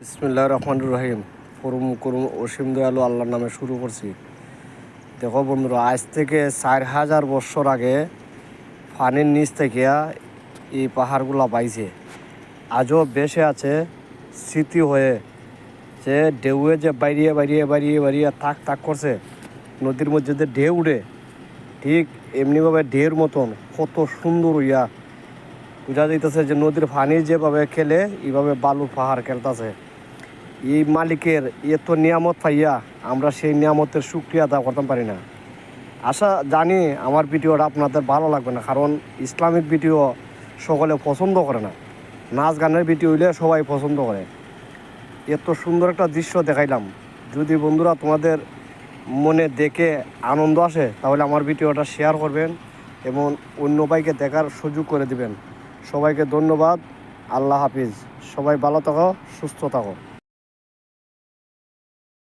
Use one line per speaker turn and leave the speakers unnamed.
বিসমিল্লাহির রহমানির রহিম। পরম করুম অসীম দয়ালু আল্লাহর নামে শুরু করছি। দেখো বন্ধুরা, আজ থেকে 4000 বছর আগে পানির নিচ থেকে এই পাহাড়গুলা পাইছে। আজও বেশে আছে স্মৃতি হয়ে, যে ঢেউয়ে যে বাইরিয়ে বাইরিয়ে বাইরিয়ে বাইরিয়ে তাক তাক করছে, নদীর মধ্যে যে ঢেউ উঠে, ঠিক এমনিভাবে ঢেউর মতন কত সুন্দর ইয়া বোঝা যাইতেছে যে নদীর পানি যেভাবে খেলে এইভাবে বালুর পাহাড় খেলতেছে। এই মালিকের এত নিয়ামত পাইয়া আমরা সেই নিয়ামতের শুকরিয়া আদা করতে পারি না। আশা জানি আমার ভিডিওটা আপনাদের ভালো লাগবে না, কারণ ইসলামিক ভিডিও সকলে পছন্দ করে না, নাচ গানের ভিডিও হইলে সবাই পছন্দ করে। এত সুন্দর একটা দৃশ্য দেখাইলাম, যদি বন্ধুরা তোমাদের মনে দেখে আনন্দ আসে তাহলে আমার ভিডিওটা শেয়ার করবেন এবং অন্য ভাইকে দেখার সুযোগ করে দিবেন। সবাইকে ধন্যবাদ। আল্লাহ হাফিজ। সবাই ভালো থাকো, সুস্থ থাকো।